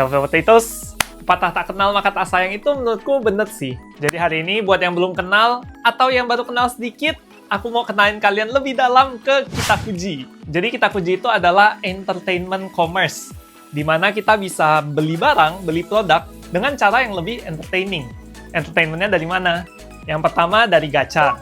Hello Potatoes, patah tak kenal maka tak sayang itu menurutku bener sih. Jadi hari ini buat yang belum kenal atau yang baru kenal sedikit, aku mau kenalin kalian lebih dalam ke Kitakuji. Jadi Kitakuji itu adalah entertainment commerce, di mana kita bisa beli barang, beli produk dengan cara yang lebih entertaining. Entertainmentnya dari mana? Yang pertama dari gacha.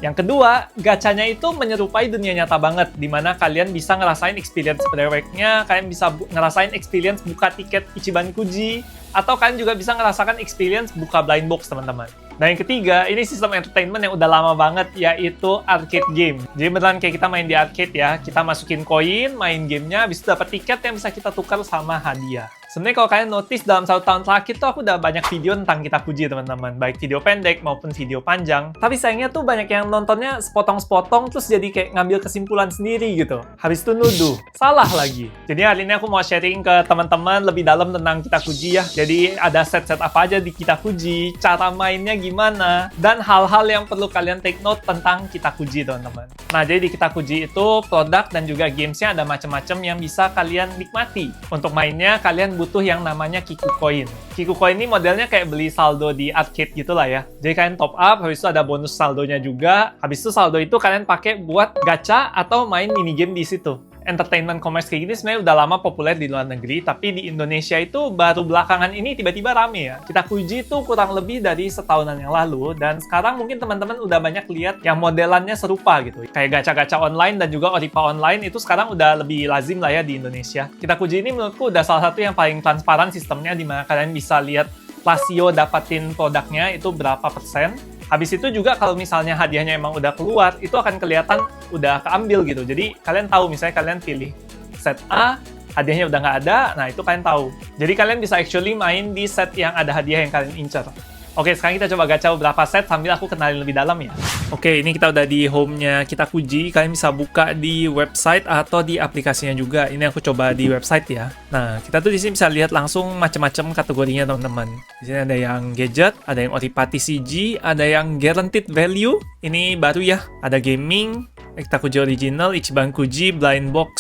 Yang kedua, gacanya itu menyerupai dunia nyata banget, di mana kalian bisa ngerasain experience breweknya, kalian bisa ngerasain experience buka tiket Ichiban Kuji, atau kalian juga bisa ngerasakan experience buka blind box, teman-teman. Nah, yang ketiga, ini sistem entertainment yang udah lama banget, yaitu arcade game. Jadi beneran kayak kita main di arcade ya, kita masukin koin, main gamenya, habis itu dapat tiket yang bisa kita tukar sama hadiah. Sebenarnya kalau kalian notice dalam 1 tahun terakhir tuh aku udah banyak video tentang Kitakuji, teman-teman. Baik video pendek maupun video panjang. Tapi sayangnya tuh banyak yang nontonnya sepotong-sepotong terus jadi kayak ngambil kesimpulan sendiri gitu. Habis itu nuduh. Salah lagi. Jadi hari ini aku mau sharing ke teman-teman lebih dalam tentang Kitakuji ya. Jadi ada set-set apa aja di Kitakuji, cara mainnya gimana, dan hal-hal yang perlu kalian take note tentang Kitakuji, teman-teman. Nah, jadi di Kitakuji itu produk dan juga gamesnya ada macam-macam yang bisa kalian nikmati. Untuk mainnya kalian butuh yang namanya Kiku Coin. Kiku Coin ini modelnya kayak beli saldo di arcade gitu lah ya. Jadi kalian top up, habis itu ada bonus saldonya juga. Habis itu saldo itu kalian pakai buat gacha atau main minigame di situ. Entertainment commerce kayak gini sebenarnya udah lama populer di luar negeri, tapi di Indonesia itu baru belakangan ini tiba-tiba rame ya. Kitakuji itu kurang lebih dari setahunan yang lalu, dan sekarang mungkin teman-teman udah banyak lihat yang modelannya serupa gitu. Kayak gacha-gacha online dan juga Oripa online itu sekarang udah lebih lazim lah ya di Indonesia. Kitakuji ini menurutku udah salah satu yang paling transparan sistemnya, di mana kalian bisa lihat rasio dapatin produknya itu berapa persen. Habis itu juga kalau misalnya hadiahnya emang udah keluar, itu akan kelihatan udah keambil gitu. Jadi kalian tahu misalnya kalian pilih set A, hadiahnya udah nggak ada, nah itu kalian tahu. Jadi kalian bisa actually main di set yang ada hadiah yang kalian incer. Oke, sekarang kita coba gacha beberapa set sambil aku kenalin lebih dalam ya. Oke, ini kita udah di home-nya Kitakuji. Kalian bisa buka di website atau di aplikasinya juga. Ini aku coba di website ya. Nah, kita tuh di sini bisa lihat langsung macam-macam kategorinya, teman-teman. Di sini ada yang gadget, ada yang Oripa TCG, ada yang guaranteed value. Ini baru ya. Ada gaming, Kitakuji original, Ichiban Kuji, blind box,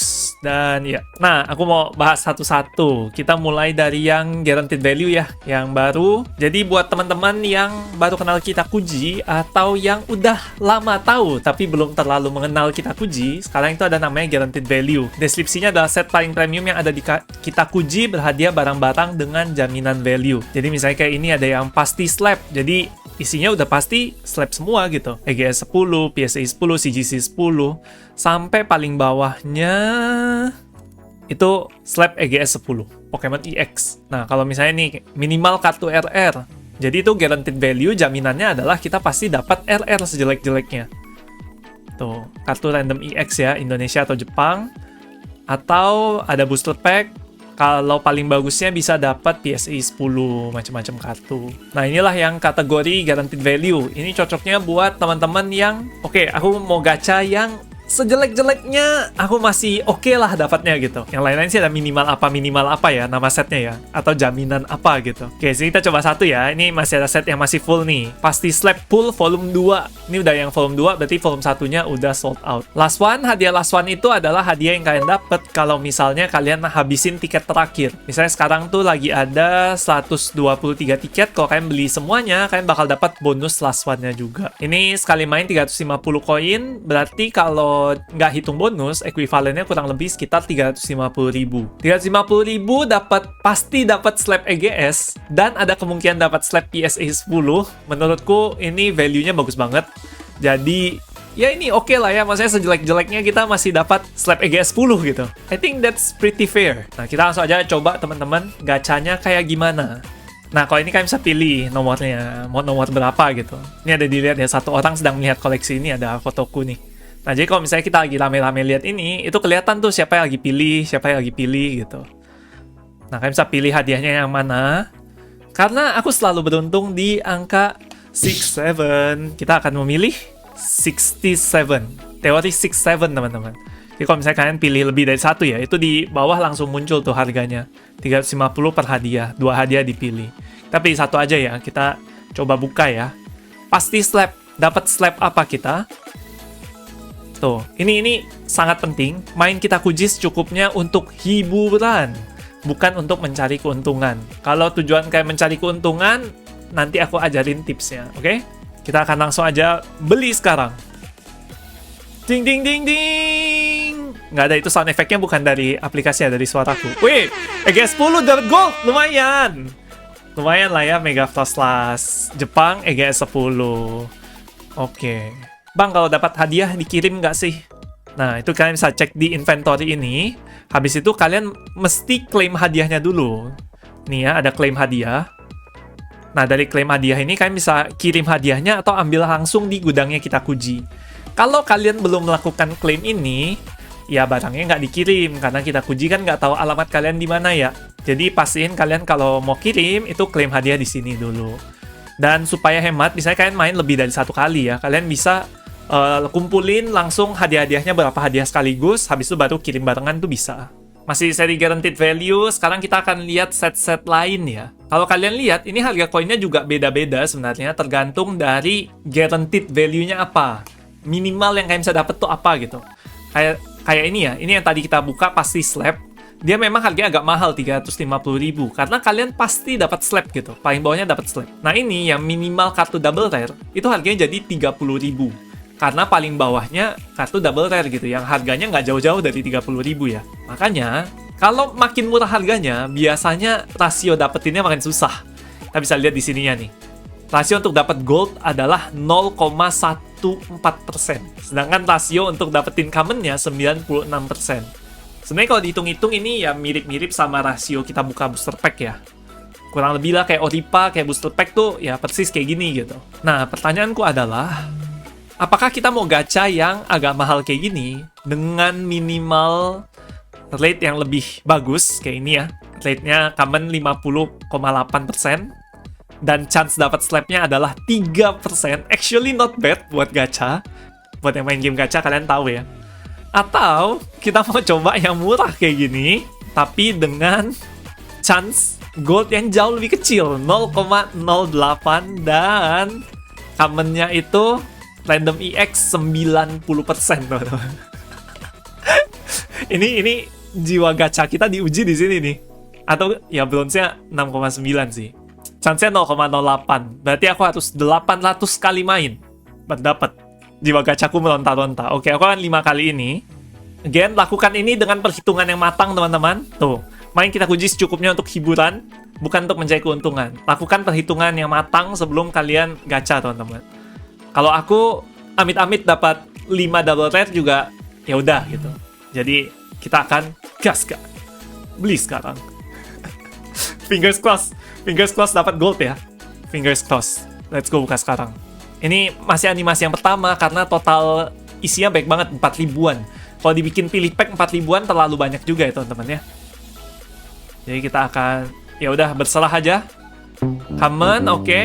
dan ya. Nah, aku mau bahas satu-satu. Kita mulai dari yang guaranteed value ya, yang baru. Jadi buat teman-teman yang baru kenal Kitakuji atau yang udah lama tahu tapi belum terlalu mengenal Kitakuji, sekarang itu ada namanya guaranteed value. Deskripsinya adalah set paling premium yang ada di Kitakuji, berhadiah barang-barang dengan jaminan value. Jadi misalnya kayak ini ada yang pasti slab. Jadi isinya udah pasti slab semua gitu. EGS 10, PSA 10, CGC 10, sampai paling bawahnya itu slab EGS 10, Pokemon EX. Nah, kalau misalnya nih minimal kartu RR, jadi itu guaranteed value, jaminannya adalah kita pasti dapat RR sejelek-jeleknya. Tuh, kartu random EX ya, Indonesia atau Jepang. Atau ada booster pack, kalau paling bagusnya bisa dapat PSA 10, macam-macam kartu. Nah, inilah yang kategori guaranteed value. Ini cocoknya buat teman-teman yang, oke, aku mau gacha yang sejelek-jeleknya aku masih oke lah dapatnya gitu. Yang lain-lain sih ada minimal apa ya nama setnya ya, atau jaminan apa gitu. Oke, sini kita coba satu ya. Ini masih ada set yang masih full nih. Pasti slab full volume 2. Ini udah yang volume 2, berarti volume satunya udah sold out. Last one, hadiah last one itu adalah hadiah yang kalian dapat kalau misalnya kalian habisin tiket terakhir. Misalnya sekarang tuh lagi ada 123 tiket, kalau kalian beli semuanya, kalian bakal dapat bonus last one-nya juga. Ini sekali main 350 koin, berarti kalau nggak hitung bonus, ekuivalennya kurang lebih sekitar 350.000. 350.000 pasti dapat slab EGS, dan ada kemungkinan dapat slab PSA 10. Menurutku ini value-nya bagus banget. Jadi ya ini oke lah ya, maksudnya sejelek-jeleknya kita masih dapat slab EGS 10 gitu. I think that's pretty fair. Nah, kita langsung aja coba teman-teman gacanya kayak gimana. Nah, kalau ini kalian bisa pilih nomornya, mau nomor berapa gitu. Ini ada dilihat ya, satu orang sedang melihat koleksi ini, ada fotoku nih. Nah, jadi kalau misalnya kita lagi rame-rame lihat ini, itu kelihatan tuh siapa yang lagi pilih gitu. Nah, kalian bisa pilih hadiahnya yang mana. Karena aku selalu beruntung di angka 67, kita akan memilih 67. Teori 67, teman-teman. Jadi kalau misalnya kalian pilih lebih dari satu ya, itu di bawah langsung muncul tuh harganya. 350 per hadiah, 2 hadiah dipilih. Tapi satu aja ya, kita coba buka ya. Pasti slab, dapat slab apa kita? Tuh, ini sangat penting. Main Kitakuji secukupnya untuk hiburan. bukan untuk mencari keuntungan. Kalau tujuan kalian mencari keuntungan, nanti aku ajarin tipsnya, oke? Kita akan langsung aja beli sekarang. Ding ding ding ding. Nggak ada, itu sound effect-nya bukan dari aplikasi ya, dari suaraku. Wih, EGS 10 dapat gold, lumayan. Lumayan lah ya, Mega Flash Jepang EGS 10. Oke. Bang, kalau dapat hadiah dikirim nggak sih? Nah, itu kalian bisa cek di inventory ini. Habis itu kalian mesti klaim hadiahnya dulu. Nih ya, ada klaim hadiah. Nah, dari klaim hadiah ini kalian bisa kirim hadiahnya atau ambil langsung di gudangnya Kitakuji. Kalau kalian belum melakukan klaim ini, ya barangnya nggak dikirim, karena Kitakuji kan nggak tahu alamat kalian di mana ya. Jadi pastiin kalian kalau mau kirim, itu klaim hadiah di sini dulu. Dan supaya hemat, misalnya kalian main lebih dari satu kali ya, kalian bisa kumpulin langsung hadiah-hadiahnya berapa hadiah sekaligus, habis itu baru kirim barengan tuh bisa. Masih seri guaranteed value, sekarang kita akan lihat set-set lain ya. Kalau kalian lihat, ini harga koinnya juga beda-beda sebenarnya, tergantung dari guaranteed value-nya apa. Minimal yang kalian bisa dapat tuh apa gitu. Kayak ini ya, ini yang tadi kita buka pasti slab. Dia memang harganya agak mahal, 350.000. Karena kalian pasti dapat slab gitu. Paling bawahnya dapat slab. Nah ini yang minimal kartu double rare, itu harganya jadi 30.000. Karena paling bawahnya kartu double rare gitu, yang harganya nggak jauh-jauh dari 30.000 ya. Makanya, kalau makin murah harganya, biasanya rasio dapetinnya makin susah. Kita bisa lihat di sininya nih. Rasio untuk dapat gold adalah 0,14%. Sedangkan rasio untuk dapetin commonnya 96%. Sebenarnya kalau dihitung-hitung ini ya mirip-mirip sama rasio kita buka booster pack ya. Kurang lebih lah kayak Oripa, kayak booster pack tuh ya persis kayak gini gitu. Nah, pertanyaanku adalah, apakah kita mau gacha yang agak mahal kayak gini dengan minimal rate yang lebih bagus kayak ini ya. Rate-nya common 50,8%. Dan chance dapat slabnya adalah 3%. Actually not bad buat gacha. Buat yang main game gacha kalian tahu ya. Atau kita mau coba yang murah kayak gini, tapi dengan chance gold yang jauh lebih kecil, 0,08, dan commonnya itu random EX 90%, teman-teman. ini jiwa gacha kita diuji di sini nih. Atau ya bronze-nya 6,9 sih. Chance-nya 0,08. Berarti aku harus 800 kali main buat dapat jiwa gachaku meronta-ronta. Oke, aku akan 5 kali ini. Again, lakukan ini dengan perhitungan yang matang, teman-teman. Tuh, main Kitakuji secukupnya untuk hiburan, bukan untuk mencari keuntungan. Lakukan perhitungan yang matang sebelum kalian gacha, teman-teman. Kalau aku amit-amit dapat 5 double rare juga, ya udah gitu. Jadi, kita akan gas, Kak. Beli sekarang. Fingers crossed dapat gold ya. Fingers crossed. Let's go buka sekarang. Ini masih animasi yang pertama karena total isinya baik banget, 4 ribuan. Kalau dibikin pilih pack 4 ribuan terlalu banyak juga ya teman-teman ya. Jadi kita akan, ya udah berserah aja. Common, oke.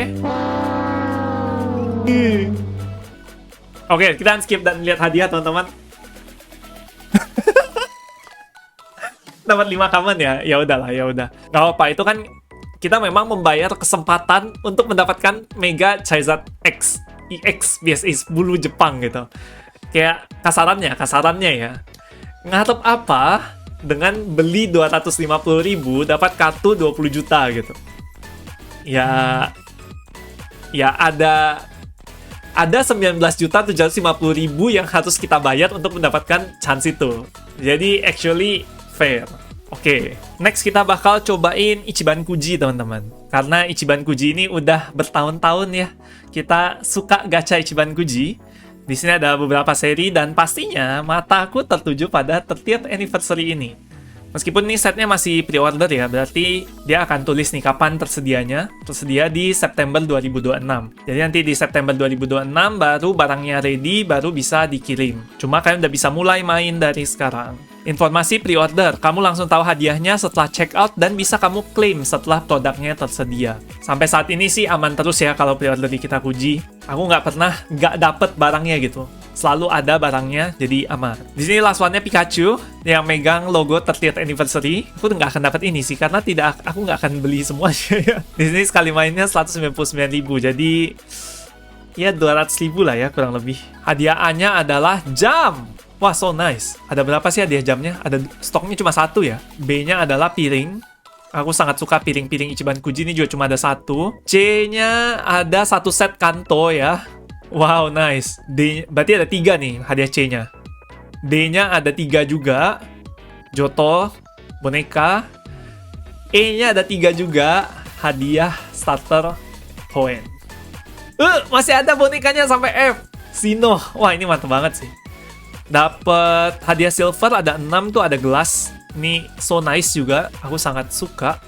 Oke, kita akan skip dan lihat hadiah teman-teman. Dapat 5 common ya. Ya udahlah, ya udah. Gak apa-apa, itu kan kita memang membayar kesempatan untuk mendapatkan Mega Charizard X, EX, BSA 10 Jepang gitu. Kayak kasarannya ya. Ngarep apa dengan beli 250.000 dapat kartu 20 juta gitu. Ya ada 19.750.000 yang harus kita bayar untuk mendapatkan chance itu. Jadi actually fair. Oke, next kita bakal cobain Ichiban Kuji, teman-teman. Karena Ichiban Kuji ini udah bertahun-tahun ya kita suka gacha Ichiban Kuji. Di sini ada beberapa seri dan pastinya mataku tertuju pada 30th anniversary ini. Meskipun ini setnya masih pre-order ya, berarti dia akan tulis nih kapan tersedianya. Tersedia di September 2026. Jadi nanti di September 2026 baru barangnya ready, baru bisa dikirim. Cuma kalian udah bisa mulai main dari sekarang. Informasi pre-order, kamu langsung tahu hadiahnya setelah check out dan bisa kamu klaim setelah produknya tersedia. Sampai saat ini sih aman terus ya kalau pre-order di Kitakuji. Aku nggak pernah nggak dapet barangnya gitu. Selalu ada barangnya, jadi aman. Di sini last one-nya Pikachu yang megang logo 30th anniversary. Aku nggak akan dapat ini sih karena aku nggak akan beli semuanya ya. Di sini sekali mainnya 199.000, jadi ya 200.000 lah ya kurang lebih. Hadiahnya adalah jam. Wah, so nice. Ada berapa sih hadiah jamnya? Ada stoknya cuma satu ya. B-nya adalah piring. Aku sangat suka piring-piring Ichiban Kuji ini juga cuma ada satu. C-nya ada satu set kanto ya. Wow, nice. D, berarti ada 3 nih hadiah C-nya. D-nya ada 3 juga. Joto, boneka. E-nya ada 3 juga. Hadiah starter Hoenn. Masih ada bonekanya sampai F. Sino. Wah, ini mantap banget sih. Dapat hadiah silver ada 6 tuh, ada gelas. Ini so nice juga. Aku sangat suka.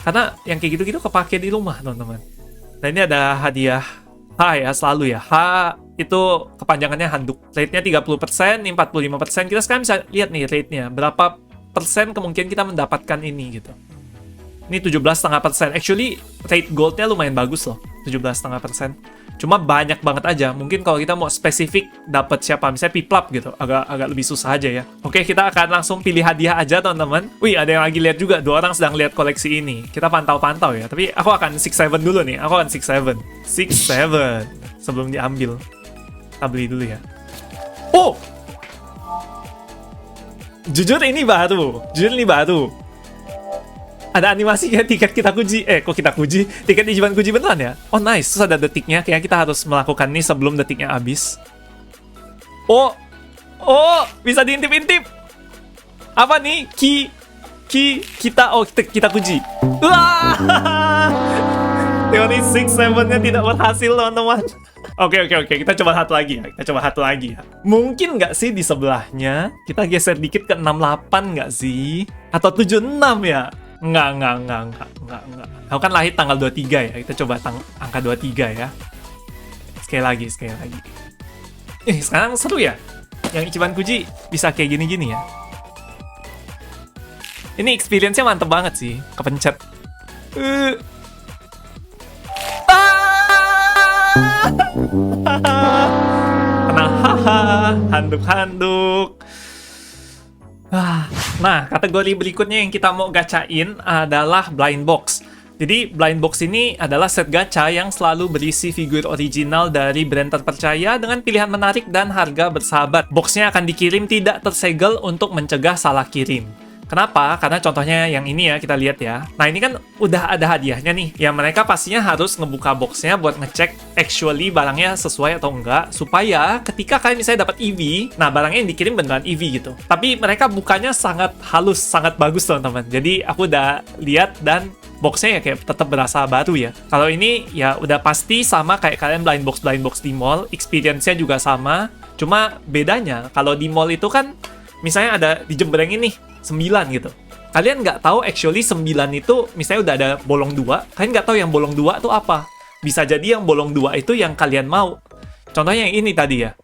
Karena yang kayak gitu-gitu kepake di rumah, teman-teman. Nah, ini ada hadiah H ya, selalu ya. H itu kepanjangannya handuk. Rate-nya 30%, ini 45%. Kita sekarang bisa lihat nih rate-nya. Berapa persen kemungkinan kita mendapatkan ini gitu. Ini 17,5%. Actually, rate gold-nya lumayan bagus loh. 17,5%. Cuma banyak banget aja. Mungkin kalau kita mau spesifik dapat siapa, misalnya Piplap gitu, agak lebih susah aja ya. Oke, kita akan langsung pilih hadiah aja, teman-teman. Wih, ada yang lagi lihat juga. 2 orang sedang lihat koleksi ini. Kita pantau-pantau ya. Tapi aku akan 6-7 dulu nih. Aku akan 6-7. 6-7 sebelum diambil. Kita beli dulu ya. Oh! Jujur ini baru. Ada animasinya tiket Kitakuji. Kok Kitakuji? Tiket Ichiban Kuji beneran ya? Oh nice, terus ada detiknya. Kayaknya kita harus melakukan ini sebelum detiknya habis. Oh, bisa diintip-intip. Apa nih? Kitakuji. Wah! Teori 6-7-nya tidak berhasil, teman-teman. Oke. Kita coba satu lagi ya. Mungkin nggak sih di sebelahnya kita geser dikit ke 68 nggak sih? Atau 76 ya? Enggak. Aku kan lahir tanggal 23 ya. Kita coba angka 23 ya. Sekali lagi. Sekarang seru ya. Yang Ichiban Kuji bisa kayak gini-gini ya. Ini experience-nya mantep banget sih. Kepencet. Tenang, handuk. Nah, kategori berikutnya yang kita mau gacain adalah blind box. Jadi, blind box ini adalah set gacha yang selalu berisi figur original dari brand terpercaya dengan pilihan menarik dan harga bersahabat. Boxnya akan dikirim tidak tersegel untuk mencegah salah kirim. Kenapa? Karena contohnya yang ini ya, kita lihat ya. Nah, ini kan udah ada hadiahnya nih. Yang mereka pastinya harus ngebuka boxnya buat ngecek actually barangnya sesuai atau enggak. Supaya ketika kalian misalnya dapat EV, nah barangnya yang dikirim beneran EV gitu. Tapi mereka bukanya sangat halus, sangat bagus teman-teman. Jadi aku udah lihat dan boxnya ya kayak tetap berasa baru ya. Kalau ini ya udah pasti sama kayak kalian blind box di mall. Experience-nya juga sama. Cuma bedanya kalau di mall itu kan misalnya ada dijembrengin nih 9 gitu. Kalian nggak tahu actually 9 itu misalnya udah ada bolong 2, kalian nggak tahu yang bolong 2 itu apa. Bisa jadi yang bolong 2 itu yang kalian mau. Contohnya yang ini tadi ya.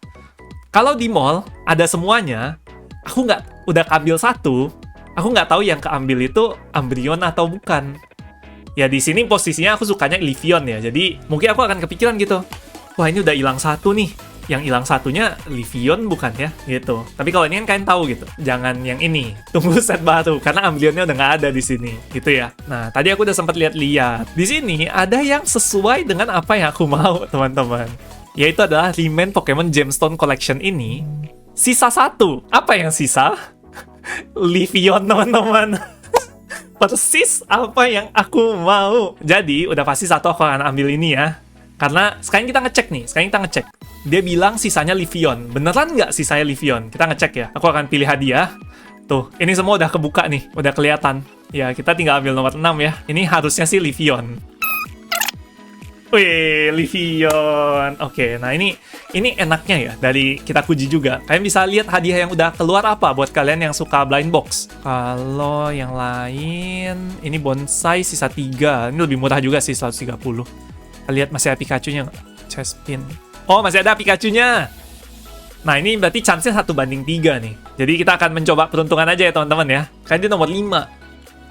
Kalau di mall ada semuanya, aku udah ambil satu, aku nggak tahu yang keambil itu Umbreon atau bukan. Ya di sini posisinya aku sukanya Lifion ya. Jadi mungkin aku akan kepikiran gitu. Wah, ini udah hilang satu nih. Yang hilang satunya Lifion bukan ya gitu. Tapi kalau ini kan kalian tahu gitu. Jangan yang ini. Tunggu set baru karena Umbreonnya udah nggak ada di sini gitu ya. Nah, tadi aku udah sempat lihat-lihat. Di sini ada yang sesuai dengan apa yang aku mau, teman-teman. Yaitu adalah Remain Pokemon Gemstone Collection ini. Sisa satu. Apa yang sisa? Lifion, teman-teman. Persis apa yang aku mau. Jadi, udah pasti satu aku akan ambil ini ya. Karena sekarang kita ngecek. Dia bilang sisanya Lifion. Beneran nggak sisanya Lifion? Kita ngecek ya. Aku akan pilih hadiah. Tuh, ini semua udah kebuka nih. Udah kelihatan. Ya, kita tinggal ambil nomor 6 ya. Ini harusnya sih Lifion. Wih, Lifion. Oke, nah ini enaknya ya dari Kitakuji juga. Kalian bisa lihat hadiah yang udah keluar apa buat kalian yang suka blind box. Kalau yang lain, ini bonsai sisa 3. Ini lebih murah juga sih, 130. Lihat masih ada Pikachu-nya nggak? Chespin. Oh, masih ada Pikachu-nya. Nah, ini berarti chance-nya 1/3 nih. Jadi kita akan mencoba peruntungan aja ya, teman-teman ya. Kan dia nomor 5.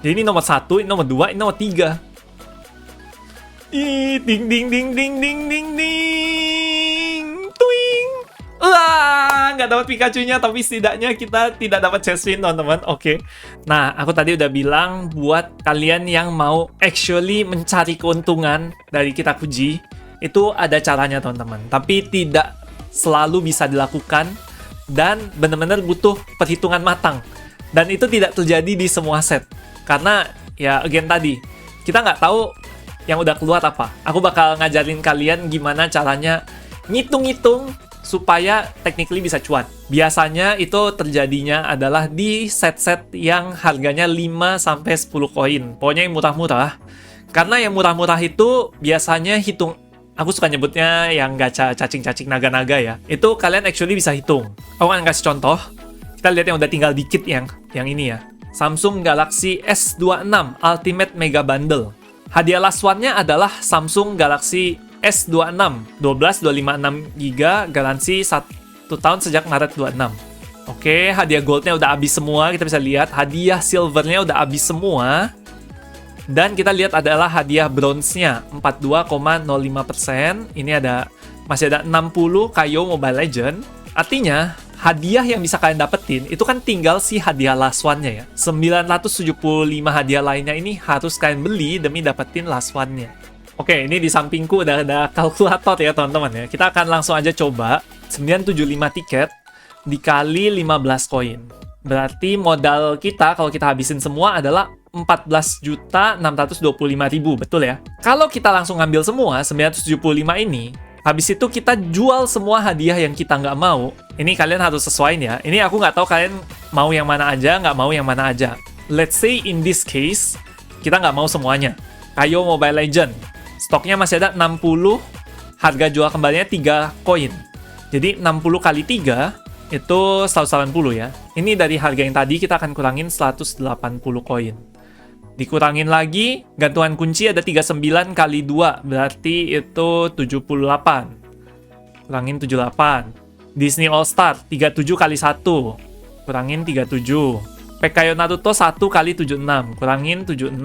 Jadi ini nomor 1, ini nomor 2, ini nomor 3. Ding. Twing. Wah, nggak dapat Pikachu-nya, tapi setidaknya kita tidak dapat Chespin, teman-teman. Oke. Nah, aku tadi udah bilang buat kalian yang mau actually mencari keuntungan dari Kitakuji, itu ada caranya, teman-teman. Tapi tidak selalu bisa dilakukan. dan benar-benar butuh perhitungan matang. Dan itu tidak terjadi di semua set. Karena, ya again tadi, kita nggak tahu yang udah keluar apa. Aku bakal ngajarin kalian gimana caranya ngitung-ngitung supaya technically bisa cuan. Biasanya itu terjadinya adalah di set-set yang harganya 5-10 koin. Pokoknya yang murah-murah. Karena yang murah-murah itu biasanya aku suka nyebutnya yang gacha cacing-cacing naga-naga ya. Itu kalian actually bisa hitung. Aku akan kasih contoh. Kita lihat yang udah tinggal dikit yang ini ya. Samsung Galaxy S26 Ultimate Mega Bundle. Hadiah last one-nya adalah Samsung Galaxy S26 12256GB, garansi 1 tahun sejak Maret 26. Oke, hadiah goldnya udah habis semua, kita bisa lihat. Hadiah silvernya udah habis semua. Dan kita lihat adalah hadiah bronze-nya 42,05%. Ini masih ada 60 Kayo Mobile Legend. Artinya hadiah yang bisa kalian dapetin itu kan tinggal si hadiah last one-nya ya. 975 hadiah lainnya ini harus kalian beli demi dapetin last one-nya. Oke, ini di sampingku udah ada kalkulator ya teman-teman ya. Kita akan langsung aja coba 975 tiket dikali 15 koin. Berarti modal kita kalau kita habisin semua adalah 14.625.000, betul ya? Kalau kita langsung ngambil semua 975 ini, habis itu kita jual semua hadiah yang kita nggak mau. Ini kalian harus sesuaiin ya. Ini aku nggak tahu kalian mau yang mana aja, nggak mau yang mana aja. Let's say in this case, kita nggak mau semuanya. Kayo Mobile Legend. Stoknya masih ada 60, harga jual kembalinya 3 koin. Jadi 60 kali 3, itu 180 ya. Ini dari harga yang tadi kita akan kurangin 180 koin. Dikurangin lagi, gantungan kunci ada 39 kali 2, berarti itu 78. Kurangin 78. Disney All Star 37 kali 1, kurangin 37. Pekayo Naruto 1 kali 76, kurangin 76.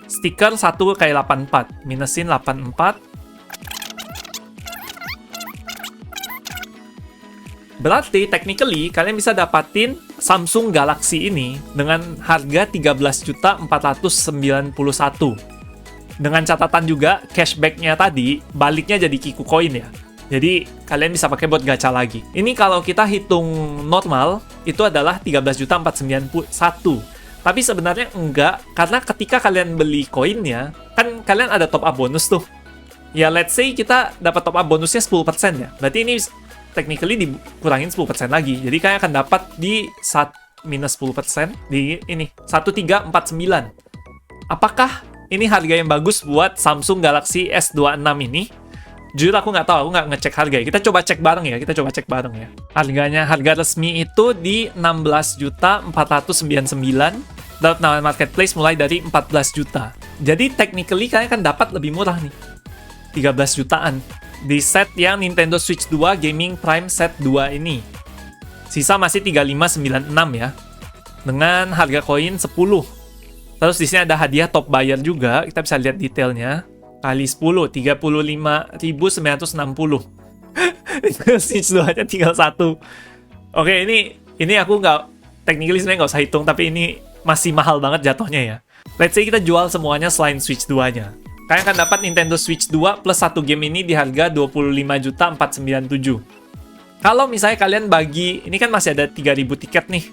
Stiker 1 kali 84, minusin 84. Berarti technically kalian bisa dapatin Samsung Galaxy ini dengan harga 13.491. Dengan catatan juga cashback-nya tadi baliknya jadi Kiku Coin ya. Jadi kalian bisa pakai buat gacha lagi. Ini kalau kita hitung normal itu adalah 13.491. Tapi sebenarnya enggak, karena ketika kalian beli koinnya, kan kalian ada top up bonus tuh. Ya let's say kita dapat top up bonusnya 10% ya. Berarti ini technically dikurangin 10% lagi. Jadi kalian akan dapat di minus 10% di ini 1349. Apakah ini harga yang bagus buat Samsung Galaxy S26 ini? Jujur aku nggak tahu, aku nggak ngecek harga. Kita coba cek bareng ya, Harganya, harga resmi itu di 16.499. Dapat nawaran marketplace mulai dari 14 juta. Jadi technically kalian akan dapat lebih murah nih. 13 jutaan. Di set yang Nintendo Switch 2 Gaming Prime Set 2 ini. Sisa masih 3596 ya. Dengan harga koin 10. Terus di sini ada hadiah top buyer juga. Kita bisa lihat detailnya. Kali 10, 35.960. Switch 2-nya tinggal 1. Oke, ini aku nggak, technically sebenarnya nggak usah hitung, tapi ini masih mahal banget jatuhnya ya. Let's say kita jual semuanya selain Switch 2-nya. Kalian akan dapat Nintendo Switch 2 plus 1 game ini di harga 25.497. Kalau misalnya kalian bagi, ini kan masih ada 3.000 tiket nih.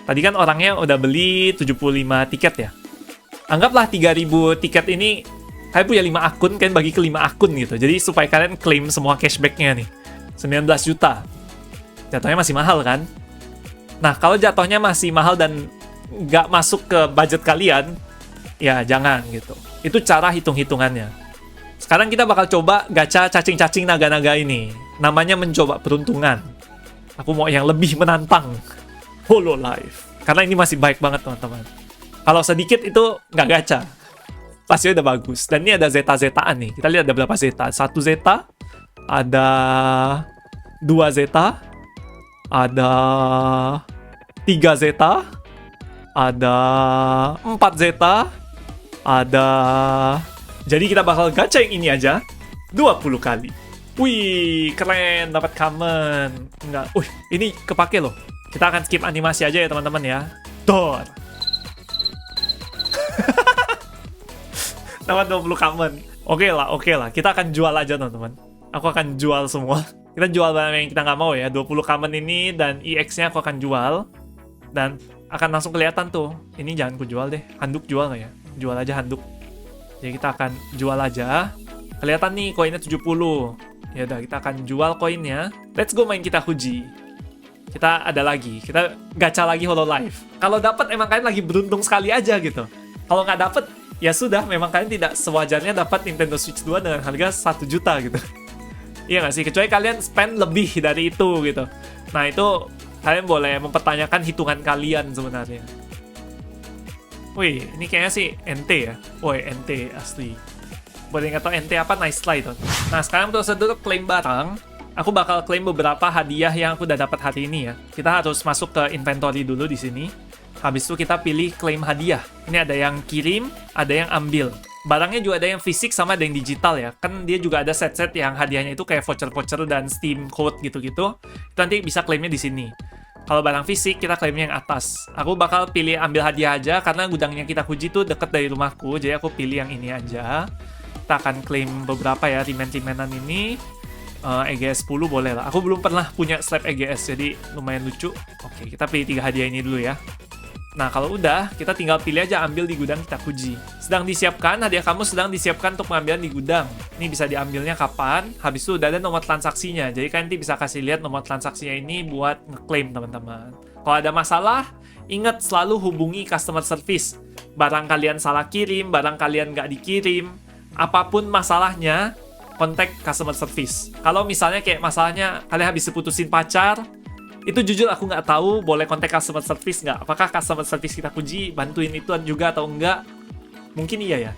Tadi kan orangnya udah beli 75 tiket ya. Anggaplah 3.000 tiket ini, kalian punya 5 akun, kalian bagi ke 5 akun gitu. Jadi supaya kalian claim semua cashback-nya nih. 19 juta. Jatuhnya masih mahal kan? Nah, kalau jatuhnya masih mahal dan nggak masuk ke budget kalian, ya jangan gitu. Itu cara hitung-hitungannya. Sekarang kita bakal coba gacha cacing-cacing naga-naga ini. Namanya mencoba peruntungan. Aku mau yang lebih menantang. Hololive. Karena ini masih baik banget teman-teman. Kalau sedikit itu nggak gacha. Pasti udah bagus. Dan ini ada zeta-zetaan nih. Kita lihat ada berapa zeta. 1 zeta. Ada 2 zeta. Ada 3 zeta. Ada 4 zeta. Ada... Jadi kita bakal gacha yang ini aja 20 kali. Wih, keren, dapat common. Enggak. Ini kepake loh. Kita akan skip animasi aja ya teman-teman ya. Dor. Dapat 20 common. Oke lah. Kita akan jual aja teman-teman. Aku akan jual semua. Kita jual barang yang kita nggak mau ya. 20 common ini dan EX-nya aku akan jual. Dan akan langsung kelihatan tuh. Ini jangan ku jual deh. Handuk jual nggak ya? Jual aja handuk. Jadi kita akan jual aja. Kelihatan nih koinnya 70. Ya udah, kita akan jual koinnya. Let's go main Kitakuji. Kita ada lagi. Kita gacha lagi Hololive. Kalau dapat emang kalian lagi beruntung sekali aja gitu. Kalau nggak dapat, ya sudah. Memang kalian tidak sewajarnya dapat Nintendo Switch 2 dengan harga 1 juta gitu. Iya nggak sih? Kecuali kalian spend lebih dari itu gitu. Nah itu kalian boleh mempertanyakan hitungan kalian sebenarnya. Wih, ini kayaknya sih NT ya. Woi, NT asli. Boleh nggak tau NT apa? Nice try tuh. Nah sekarang prosedur claim barang. Aku bakal claim beberapa hadiah yang aku udah dapat hari ini ya. Kita harus masuk ke inventory dulu di sini. Habis itu kita pilih claim hadiah. Ini ada yang kirim, ada yang ambil. Barangnya juga ada yang fisik sama ada yang digital ya. Kan dia juga ada set-set yang hadiahnya itu kayak voucher-voucher dan Steam code gitu-gitu. Itu nanti bisa klaimnya di sini. Kalau barang fisik, kita klaimnya yang atas. Aku bakal pilih ambil hadiah aja, karena gudangnya Kitakuji tuh deket dari rumahku. Jadi aku pilih yang ini aja. Kita akan klaim beberapa ya, timen-timenan ini. EGS 10 boleh lah. Aku belum pernah punya slab EGS, jadi lumayan lucu. Oke, kita pilih 3 hadiah ini dulu ya. Nah, kalau udah, kita tinggal pilih aja ambil di gudang Kitakuji. Sedang disiapkan, hadiah kamu sedang disiapkan untuk pengambilan di gudang. Ini bisa diambilnya kapan, habis itu udah ada nomor transaksinya. Jadi kalian nanti bisa kasih lihat nomor transaksinya ini buat ngeklaim teman-teman. Kalau ada masalah, ingat selalu hubungi customer service. Barang kalian salah kirim, barang kalian nggak dikirim, apapun masalahnya, kontak customer service. Kalau misalnya kayak masalahnya kalian habis putusin pacar, itu jujur aku nggak tahu, boleh kontak customer service nggak? Apakah customer service Kitakuji bantuin itu juga atau enggak? Mungkin iya ya.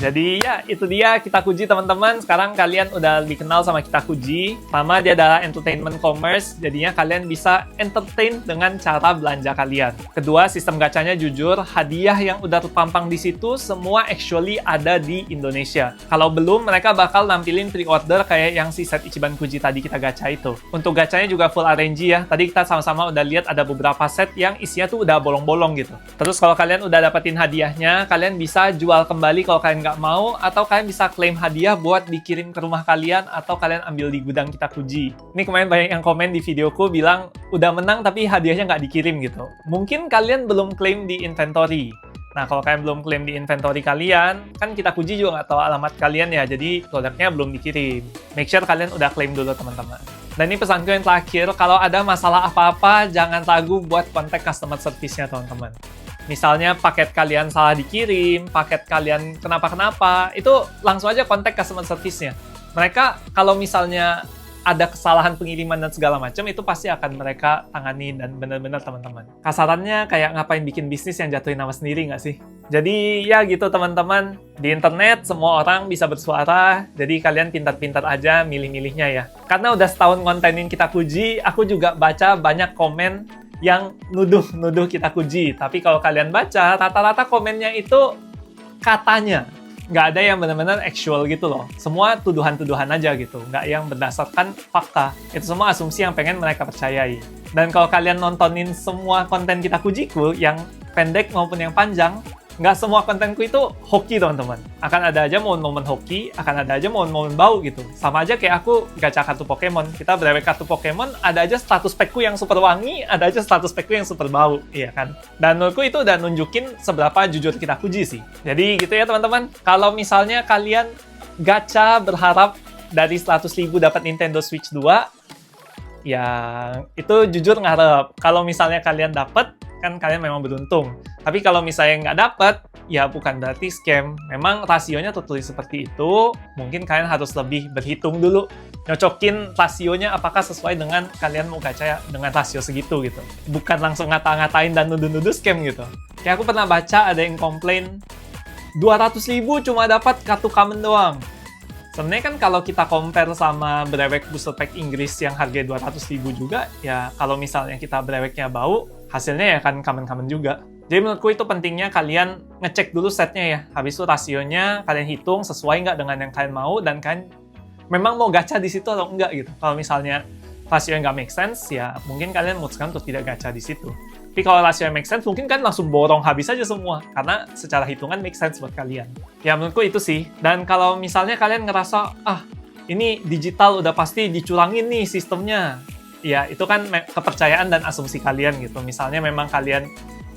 Jadi ya itu dia Kitakuji teman-teman. Sekarang kalian udah dikenal sama Kitakuji. Pertama dia adalah entertainment commerce. Jadinya kalian bisa entertain dengan cara belanja kalian. Kedua, sistem gacanya jujur. Hadiah yang udah terpampang di situ semua actually ada di Indonesia. Kalau belum, mereka bakal nampilin pre-order kayak yang si set Ichiban Kuji tadi kita gacha itu. Untuk gacanya juga full RNG ya. Tadi kita sama-sama udah lihat ada beberapa set yang isinya tuh udah bolong-bolong gitu. Terus kalau kalian udah dapetin hadiahnya, kalian bisa jual kembali kalau kalian nggak mau, atau kalian bisa klaim hadiah buat dikirim ke rumah kalian, atau kalian ambil di gudang Kitakuji. Ini kemarin banyak yang komen di videoku bilang udah menang tapi hadiahnya nggak dikirim gitu. Mungkin kalian belum klaim di inventory. Nah, kalau kalian belum klaim di inventory kalian, kan Kitakuji juga nggak tahu alamat kalian ya, jadi produknya belum dikirim. Make sure kalian udah klaim dulu teman-teman. Dan ini pesanku yang terakhir, kalau ada masalah apa-apa, jangan ragu buat kontak customer service-nya teman-teman. Misalnya paket kalian salah dikirim, paket kalian kenapa-kenapa, itu langsung aja kontak customer service-nya. Mereka kalau misalnya ada kesalahan pengiriman dan segala macam, itu pasti akan mereka tangani dan benar-benar teman-teman. Kasarannya kayak ngapain bikin bisnis yang jatuhin nama sendiri nggak sih? Jadi ya gitu teman-teman, di internet semua orang bisa bersuara, jadi kalian pintar-pintar aja milih-milihnya ya. Karena udah setahun kontenin Kitakuji, aku juga baca banyak komen yang nuduh Kitakuji. Tapi kalau kalian baca, rata-rata komennya itu katanya. Nggak ada yang benar-benar actual gitu loh. Semua tuduhan-tuduhan aja gitu. Nggak yang berdasarkan fakta. Itu semua asumsi yang pengen mereka percayai. Dan kalau kalian nontonin semua konten Kitakujiku, yang pendek maupun yang panjang, nggak semua kontenku itu hoki teman-teman. Akan ada aja momen-momen hoki, akan ada aja momen-momen bau gitu. Sama aja kayak aku gacha kartu Pokemon. Kita brewek kartu Pokemon, ada aja status packku yang super wangi, ada aja status packku yang super bau, iya kan? Dan menurutku itu udah nunjukin seberapa jujur Kitakuji sih. Jadi gitu ya teman-teman. Kalau misalnya kalian gacha berharap dari 100.000 dapat Nintendo Switch 2, ya itu jujur ngarep. Kalau misalnya kalian dapat, kan kalian memang beruntung. Tapi kalau misalnya nggak dapet, ya bukan berarti scam. Memang rasionya tertulis seperti itu, mungkin kalian harus lebih berhitung dulu. Nyocokin rasionya apakah sesuai dengan kalian mau gacha dengan rasio segitu gitu. Bukan langsung ngata-ngatain dan nuduh-nuduh scam gitu. Kayak aku pernah baca ada yang komplain, 200.000 cuma dapat kartu common doang. Sebenarnya kan kalau kita compare sama brewek booster pack Inggris yang harga 200.000 juga, ya kalau misalnya kita breweknya bau, hasilnya ya kan common-common juga. Jadi menurutku itu pentingnya kalian ngecek dulu setnya ya. Habis itu rasionya kalian hitung sesuai nggak dengan yang kalian mau, dan kalian memang mau gacha di situ atau enggak gitu. Kalau misalnya rasionya nggak make sense, ya mungkin kalian memutuskan untuk tidak gacha di situ. Tapi kalau rasionya make sense, mungkin kan langsung borong habis aja semua. Karena secara hitungan make sense buat kalian. Ya menurutku itu sih. Dan kalau misalnya kalian ngerasa, ini digital udah pasti dicurangin nih sistemnya. Ya, itu kan kepercayaan dan asumsi kalian gitu. Misalnya memang kalian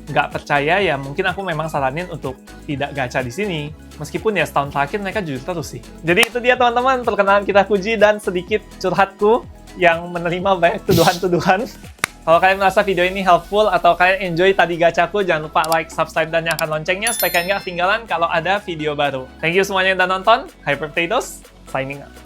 nggak percaya, ya mungkin aku memang saranin untuk tidak gacha di sini. Meskipun ya setahun terakhir mereka jujur terus sih. Jadi itu dia teman-teman, perkenalan Kitakuji dan sedikit curhatku yang menerima banyak tuduhan-tuduhan. Kalau kalian merasa video ini helpful atau kalian enjoy tadi gachaku, jangan lupa like, subscribe, dan nyalakan loncengnya supaya kalian nggak ketinggalan kalau ada video baru. Thank you semuanya yang udah nonton. Hyper Potatoes, signing out.